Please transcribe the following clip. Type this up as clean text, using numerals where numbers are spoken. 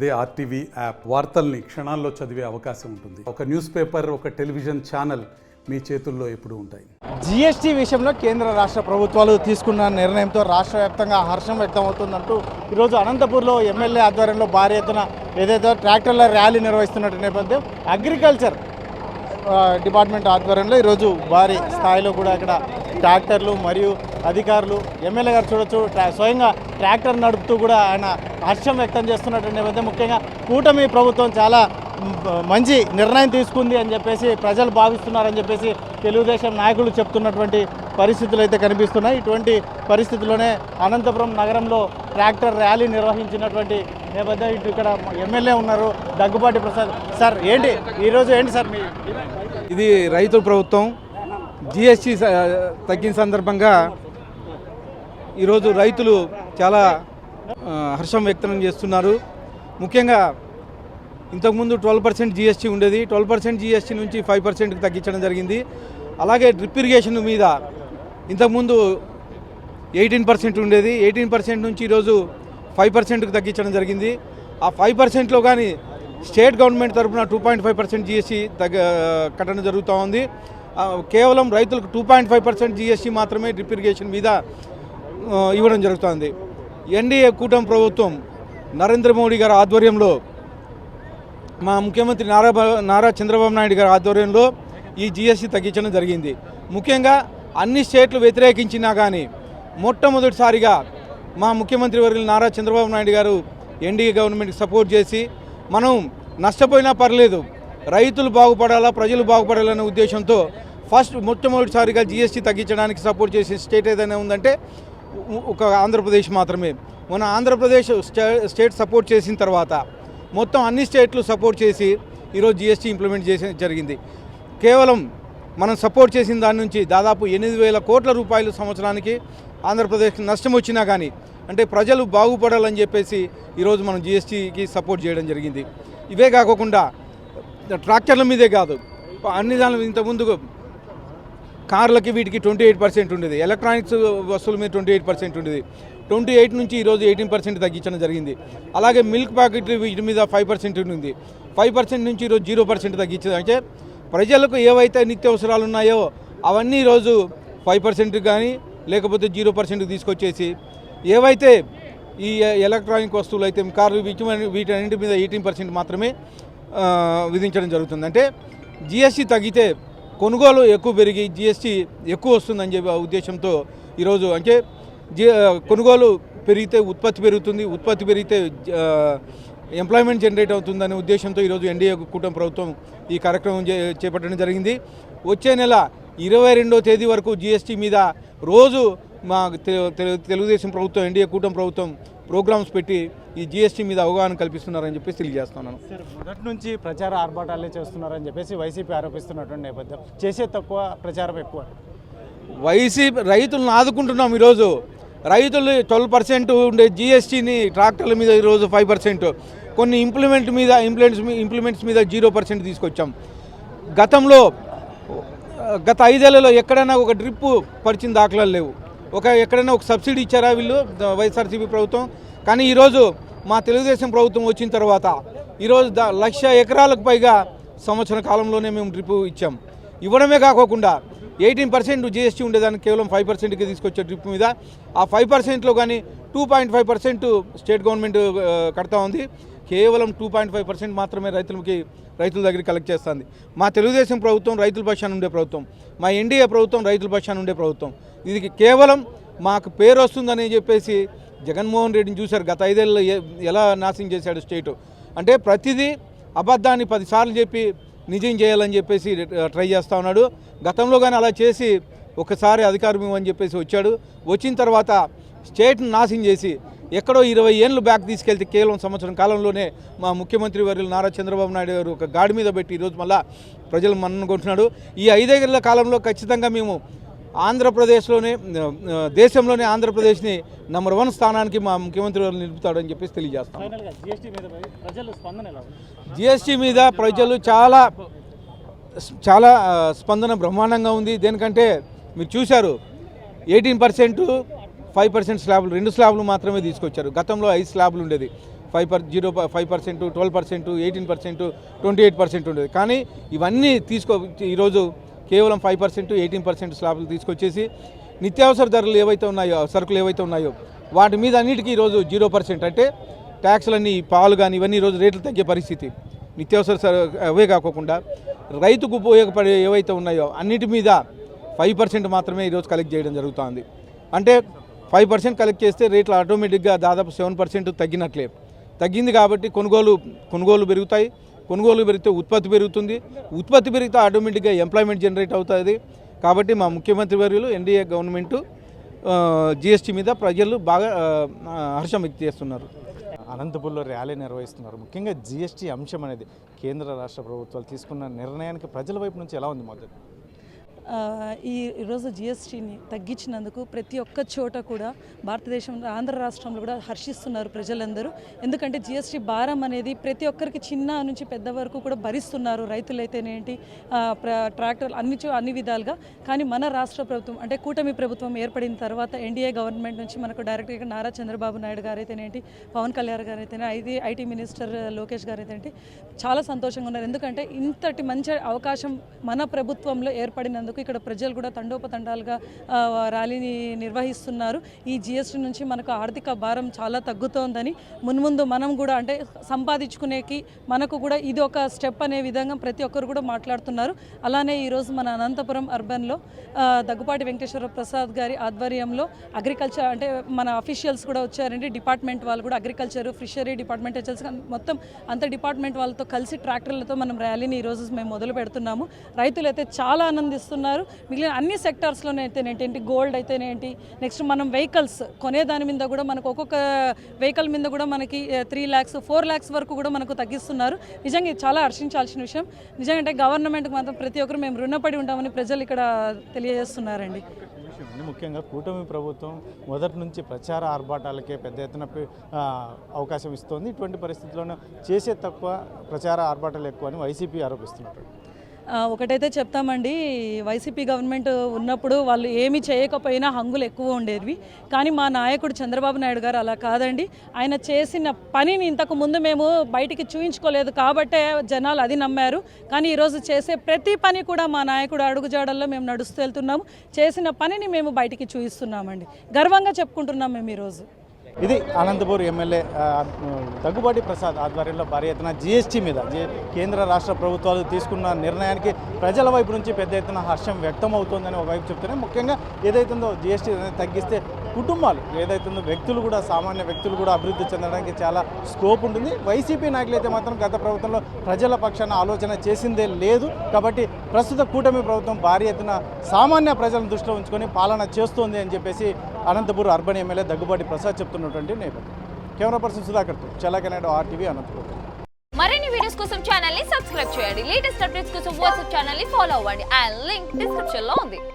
అదే RTV app వార్తల్ని క్షణాల్లో చదివే అవకాశం ఉంటుంది. ఒక న్యూస్ పేపర్, ఒక టెలివిజన్ ఛానల్ మీ చేతుల్లో ఎప్పుడూ ఉంటాయి. జీఎస్టీ విషయంలో కేంద్ర రాష్ట్ర ప్రభుత్వాలు తీసుకున్న నిర్ణయంతో రాష్ట్ర వ్యాప్తంగా హర్షం వ్యక్తమవుతుందంటూ ఈరోజు అనంతపూర్లో ఎమ్మెల్యే ఆధ్వర్యంలో భారీ ఎత్తున ఏదైతే ట్రాక్టర్ల ర్యాలీ నిర్వహిస్తున్నట్టు నేపథ్యం అగ్రికల్చర్ డిపార్ట్మెంట్ ఆధ్వర్యంలో ఈరోజు భారీ స్థాయిలో కూడా ఇక్కడ ట్రాక్టర్లు మరియు అధికారులు ఎమ్మెల్యే గారు చూడొచ్చు స్వయంగా ట్రాక్టర్ నడుపుతూ కూడా ఆయన హర్షం వ్యక్తం చేస్తున్నటువంటి నేపథ్యం ముఖ్యంగా కూటమి ప్రభుత్వం చాలా మంచి నిర్ణయం తీసుకుంది అని చెప్పేసి ప్రజలు భావిస్తున్నారని చెప్పేసి తెలుగుదేశం నాయకులు చెప్తున్నటువంటి పరిస్థితులు అయితే కనిపిస్తున్నాయి. ఇటువంటి పరిస్థితుల్లోనే అనంతపురం నగరంలో ట్రాక్టర్ ర్యాలీ నిర్వహించినటువంటి నేపథ్యం ఇక్కడ ఎమ్మెల్యే ఉన్నారు దగ్గుబాటి ప్రసాద్. సార్ ఏంటి ఈరోజు ఏంటి సార్ మీ ఇది రైతు ప్రభుత్వం జిఎస్టీ తగ్గిన సందర్భంగా ఈరోజు రైతులు చాలా హర్షం వ్యక్తం చేస్తున్నారు. ముఖ్యంగా ఇంతకుముందు 12% జిఎస్టీ ఉండేది, 12% జిఎస్టీ నుంచి 5%కి తగ్గించడం జరిగింది. అలాగే డ్రిప్ ఇరిగేషన్ మీద ఇంతకుముందు 18% ఉండేది, 18% నుంచి ఈరోజు 5%కి తగ్గించడం జరిగింది. ఆ 5%లో కానీ స్టేట్ గవర్నమెంట్ తరఫున 2.5% జిఎస్టీ కట్టడం జరుగుతూ ఉంది. కేవలం రైతులకు 2.5% జిఎస్టీ మాత్రమే డ్రిప్ ఇరిగేషన్ మీద ఇవ్వడం జరుగుతుంది. ఎన్డీఏ కూటమి ప్రభుత్వం నరేంద్ర మోడీ గారి ఆధ్వర్యంలో మా ముఖ్యమంత్రి నారా చంద్రబాబు నాయుడు గారి ఆధ్వర్యంలో ఈ జిఎస్టీ తగ్గించడం జరిగింది. ముఖ్యంగా అన్ని స్టేట్లు వ్యతిరేకించినా కానీ మొట్టమొదటిసారిగా మా ముఖ్యమంత్రి వర్యులు నారా చంద్రబాబు నాయుడు గారు ఎన్డీఏ గవర్నమెంట్కి సపోర్ట్ చేసి మనం నష్టపోయినా పర్లేదు, రైతులు బాగుపడాలా, ప్రజలు బాగుపడాలనే ఉద్దేశంతో మొట్టమొదటిసారిగా జిఎస్టీ తగ్గించడానికి సపోర్ట్ చేసే స్టేట్ ఏదైనా ఉందంటే ఒక ఆంధ్రప్రదేశ్ మాత్రమే. మన ఆంధ్రప్రదేశ్ స్టేట్ సపోర్ట్ చేసిన తర్వాత మొత్తం అన్ని స్టేట్లు సపోర్ట్ చేసి ఈరోజు జిఎస్టీ ఇంప్లిమెంట్ చేసి జరిగింది. కేవలం మనం సపోర్ట్ చేసిన దాని నుంచి దాదాపు 8,000 కోట్ల రూపాయలు సంవత్సరానికి ఆంధ్రప్రదేశ్కి నష్టం వచ్చినా కానీ అంటే ప్రజలు బాగుపడాలని చెప్పేసి ఈరోజు మనం జిఎస్టీకి సపోర్ట్ చేయడం జరిగింది. ఇవే కాకుండా ట్రాక్టర్ల మీదే కాదు, అన్ని దాని ఇంతకుముందు కార్లకి వీటికి 28% ఉండేది, ఎలక్ట్రానిక్స్ వస్తువుల మీద 28% ఉండేది, 28 నుంచి ఈరోజు 18% తగ్గించడం జరిగింది. అలాగే మిల్క్ ప్యాకెట్లు వీటి మీద 5% ఉంది, 5% నుంచి ఈరోజు 0% తగ్గించడం. అంటే ప్రజలకు ఏవైతే నిత్యావసరాలు ఉన్నాయో అవన్నీ ఈరోజు 5% కానీ లేకపోతే 0% తీసుకొచ్చేసి ఏవైతే ఈ ఎలక్ట్రానిక్ వస్తువులు అయితే కార్లు వీటన్నింటి మీద 18% మాత్రమే విధించడం జరుగుతుంది. అంటే జిఎస్టీ తగ్గితే కొనుగోలు ఎక్కువ పెరిగి జిఎస్టీ ఎక్కువ వస్తుందని చెప్పే ఉద్దేశంతో ఈరోజు అంటే కొనుగోలు పెరిగితే ఉత్పత్తి పెరుగుతుంది, ఉత్పత్తి పెరిగితే ఎంప్లాయ్మెంట్ జనరేట్ అవుతుందనే ఉద్దేశంతో ఈరోజు ఎన్డీఏ కూటమి ప్రభుత్వం ఈ కార్యక్రమం చేపట్టడం జరిగింది. వచ్చే నెల 22వ తేదీ వరకు జిఎస్టీ మీద రోజు మా తెలుగుదేశం ప్రభుత్వం ఎన్డీఏ కూటమి ప్రభుత్వం ప్రోగ్రామ్స్ పెట్టి ఈ జిఎస్టీ మీద అవగాహన కల్పిస్తున్నారని చెప్పేసి తెలియజేస్తున్నాను. సార్ మొదటి నుంచి ప్రచార ఆర్భాటాలే చేస్తున్నారని చెప్పేసి వైసీపీ ఆరోపిస్తున్నటువంటి నేపథ్యం చేసే తక్కువ ప్రచారం ఎక్కువ. వైసీపీ రైతులను ఆదుకుంటున్నాం. ఈరోజు రైతులు 12% ఉండే జిఎస్టీని ట్రాక్టర్ల మీద ఈరోజు 5%, కొన్ని ఇంప్లిమెంట్స్ మీద 0% తీసుకొచ్చాం. గత 5 ఏళ్లలో ఎక్కడైనా ఒక డ్రిప్ పరిచిన దాఖలాలు లేవు. ఎక్కడైనా ఒక సబ్సిడీ ఇచ్చారా వీళ్ళు వైఎస్ఆర్సీపీ ప్రభుత్వం? కానీ ఈరోజు మా తెలుగుదేశం ప్రభుత్వం వచ్చిన తర్వాత ఈరోజు 1,00,000 ఎకరాలకు పైగా సంవత్సర కాలంలోనే మేము డ్రిప్ ఇచ్చాం. ఇవ్వడమే కాకుండా 18% జిఎస్టీ ఉండేదాన్ని కేవలం 5%కి తీసుకొచ్చే డ్రిప్ మీద ఆ 5%లో కానీ 2.5% స్టేట్ గవర్నమెంట్ కడతా ఉంది. కేవలం 2.5% మాత్రమే రైతుల దగ్గర కలెక్ట్ చేస్తుంది. మా తెలుగుదేశం ప్రభుత్వం రైతుల పక్షాన ఉండే ప్రభుత్వం, మా ఎన్డీఏ ప్రభుత్వం రైతుల పక్షాన ఉండే ప్రభుత్వం. ఇది కేవలం మాకు పేరు వస్తుందని చెప్పేసి జగన్మోహన్ రెడ్డిని చూశారు. గత 5 ఏళ్ళలో ఎలా నాశనం చేశాడు స్టేటు. అంటే ప్రతిదీ అబద్ధాన్ని 10 సార్లు చెప్పి నిజం చేయాలని చెప్పేసి ట్రై చేస్తూ ఉన్నాడు. గతంలో కానీ అలా చేసి ఒకసారి అధికారం ఇవ్వని చెప్పేసి వచ్చాడు. వచ్చిన తర్వాత స్టేట్ను నాశనం చేసి ఎక్కడో 20 ఏళ్ళు బ్యాక్ తీసుకెళ్తే కేవలం సంవత్సరం కాలంలోనే మా ముఖ్యమంత్రి వర్యులు నారా చంద్రబాబు నాయుడు గారు ఒక గాడి మీద పెట్టి ఈరోజు మళ్ళా ప్రజలు మన్నన కొంటున్నాడు. ఈ 5 ఏళ్ల కాలంలో ఖచ్చితంగా మేము ఆంధ్రప్రదేశ్లోనే దేశంలోనే ఆంధ్రప్రదేశ్ని నంబర్ 1 స్థానానికి మా ముఖ్యమంత్రి వారు నిలుపుతాడని చెప్పేసి తెలియజేస్తాం. జిఎస్టీ మీద ప్రజలు చాలా స్పందన బ్రహ్మాండంగా ఉంది. దేనికంటే మీరు చూశారు 18%, 5% స్లాబ్లు, 2 స్లాబ్లు మాత్రమే తీసుకొచ్చారు. గతంలో 5 స్లాబ్లు ఉండేది. 5%, 12%, 18%, 28% ఉండేది. కానీ ఇవన్నీ ఈరోజు కేవలం 5%, 18% స్లాబ్లు తీసుకొచ్చేసి నిత్యావసర ధరలు ఏవైతే ఉన్నాయో, సరుకులు ఏవైతే ఉన్నాయో వాటి మీద అన్నిటికీ ఈరోజు 0%, అంటే ట్యాక్స్లన్నీ పాలు కానీ ఇవన్నీ ఈరోజు రేట్లు తగ్గే పరిస్థితి. నిత్యావసర అవే కాకుండా రైతుకు ఉపయోగపడే ఏవైతే ఉన్నాయో అన్నిటి మీద 5% మాత్రమే ఈరోజు కలెక్ట్ చేయడం జరుగుతుంది. అంటే 5% కలెక్ట్ చేస్తే రేట్లు ఆటోమేటిక్గా దాదాపు 7% తగ్గింది. కాబట్టి కొనుగోలు పెరుగుతాయి. కొనుగోలు పెరిగితే ఉత్పత్తి పెరుగుతుంది. ఉత్పత్తి పెరిగితే ఆటోమేటిక్గా ఎంప్లాయ్మెంట్ జనరేట్ అవుతుంది. కాబట్టి మా ముఖ్యమంత్రి వర్యులు ఎన్డీఏ గవర్నమెంటు జిఎస్టీ మీద ప్రజలు బాగా హర్షం వ్యక్తం చేస్తున్నారు. అనంతపూర్లో ర్యాలీ నిర్వహిస్తున్నారు. ముఖ్యంగా జిఎస్టీ అంశం అనేది కేంద్ర రాష్ట్ర ప్రభుత్వాలు తీసుకున్న నిర్ణయానికి ప్రజల వైపు నుంచి ఎలా ఉంది మొదటి? ఈరోజు జిఎస్టీని తగ్గించినందుకు ప్రతి ఒక్క చోట కూడా భారతదేశంలో ఆంధ్ర రాష్ట్రంలో కూడా హర్షిస్తున్నారు ప్రజలందరూ. ఎందుకంటే జిఎస్టీ భారం అనేది ప్రతి ఒక్కరికి చిన్న నుంచి పెద్ద వరకు కూడా భరిస్తున్నారు. రైతులైతేనేంటి, ట్రాక్టర్లు అన్ని విధాలుగా. కానీ మన రాష్ట్ర ప్రభుత్వం అంటే కూటమి ప్రభుత్వం ఏర్పడిన తర్వాత ఎన్డీఏ గవర్నమెంట్ నుంచి మనకు డైరెక్ట్గా నారా చంద్రబాబు నాయుడు గారు అయితేనేంటి, పవన్ కళ్యాణ్ గారు అయితేనే, ఐటీ మినిస్టర్ లోకేష్ గారు అయితేనేంటి చాలా సంతోషంగా ఉన్నారు. ఎందుకంటే ఇంతటి మంచి అవకాశం మన ప్రభుత్వంలో ఏర్పడినందుకు ఇక్కడ ప్రజలు కూడా తండోపతండాలుగా ర్యాలీని నిర్వహిస్తున్నారు. ఈ జిఎస్టీ నుంచి మనకు ఆర్థిక భారం చాలా తగ్గుతోందని, మున్ముందు మనం కూడా అంటే సంపాదించుకునేకి మనకు కూడా ఇది ఒక స్టెప్ అనే విధంగా ప్రతి ఒక్కరు కూడా మాట్లాడుతున్నారు. అలానే ఈరోజు మన అనంతపురం అర్బన్లో దగ్గుపాటి వెంకటేశ్వర ప్రసాద్ గారి ఆధ్వర్యంలో అగ్రికల్చర్ అంటే మన అఫీషియల్స్ కూడా వచ్చారండి. డిపార్ట్మెంట్ వాళ్ళు కూడా అగ్రికల్చర్, ఫిషరీ డిపార్ట్మెంట్ మొత్తం అంత డిపార్ట్మెంట్ వాళ్ళతో కలిసి ట్రాక్టర్లతో మనం ర్యాలీని ఈరోజు మేము మొదలు పెడుతున్నాము. రైతులైతే చాలా ఆనందిస్తున్నారు. మిగిలిన అన్ని సెక్టార్స్లోనే అయితేనేంటి, గోల్డ్ అయితేనేంటి, నెక్స్ట్ మనం వెహికల్స్ కొనేదాని మీద కూడా మనకు ఒక్కొక్క వెహికల్ మీద కూడా మనకి 3 lakhs, 4 lakhs వరకు కూడా మనకు తగ్గిస్తున్నారు. నిజంగా ఇది చాలా హర్షించాల్సిన విషయం. నిజంగా అంటే గవర్నమెంట్కి మాత్రం ప్రతి ఒక్కరు మేము రుణపడి ఉంటామని ప్రజలు ఇక్కడ తెలియజేస్తున్నారండి. ముఖ్యంగా కూటమి ప్రభుత్వం మొదటి నుంచి ప్రచార ఆర్భాటాలకే పెద్ద ఎత్తున అవకాశం ఇస్తోంది. ఇటువంటి పరిస్థితుల్లోనూ చేసే తక్కువ, ప్రచార ఆర్భాటాలు ఎక్కువ అని వైసీపీ ఆరోపిస్తున్నారు. ఒకటైతే చెప్తామండి, వైసీపీ గవర్నమెంట్ ఉన్నప్పుడు వాళ్ళు ఏమి చేయకపోయినా హంగులు ఎక్కువ ఉండేవి. కానీ మా నాయకుడు చంద్రబాబు నాయుడు గారు అలా కాదండి. ఆయన చేసిన పనిని ఇంతకు ముందు మేము బయటికి చూయించుకోలేదు కాబట్టే జనాలు అది నమ్మారు. కానీ ఈరోజు చేసే ప్రతి పని కూడా మా నాయకుడు అడుగుజాడల్లో మేము నడుస్తూ వెళ్తున్నాము. చేసిన పనిని మేము బయటికి చూపిస్తున్నామండి. గర్వంగా చెప్పుకుంటున్నాం మేము ఈరోజు. ఇది అనంతపూర్ ఎమ్మెల్యే దగ్గుబాటి ప్రసాద్ ఆధ్వర్యంలో భారీ ఎత్తున జిఎస్టీ మీద కేంద్ర రాష్ట్ర ప్రభుత్వాలు తీసుకున్న నిర్ణయానికి ప్రజల వైపు నుంచి పెద్ద ఎత్తున హర్షం వ్యక్తం అవుతుందని ఒకవైపు చెప్తున్నాయి. ముఖ్యంగా ఏదైతుందో జిఎస్టీ తగ్గిస్తే కుటుంబాలు ఏదైతుందో వ్యక్తులు కూడా, సామాన్య వ్యక్తులు కూడా అభివృద్ధి చెందడానికి చాలా స్కోప్ ఉంటుంది. వైసీపీ నాయకులైతే మాత్రం గత ప్రభుత్వంలో ప్రజల పక్షాన ఆలోచన చేసిందే లేదు. కాబట్టి ప్రస్తుత కూటమి ప్రభుత్వం భారీ ఎత్తున సామాన్య ప్రజలను దృష్టిలో ఉంచుకొని పాలన చేస్తోంది అని చెప్పేసి అనంతపూర్ అర్బన్ ఎమ్మెల్యే దగ్గుబాటి ప్రసాద్ చెప్తున్నటువంటి నేపథ్యం. కెమెరా పర్సన్ సుధాకర్తో చల్లకనాయుడు, RTV, అనంతపూర్. మరిన్ని వీడియోస్ కోసం ఛానల్ ని సబ్స్క్రైబ్ చేయండి. లేటెస్ట్ అప్డేట్స్ కోసం వాట్సాప్ ఛానల్ ని ఫాలో అవ్వండి. అండ్ లింక్ డిస్క్రిప్షన్ లో ఉంది.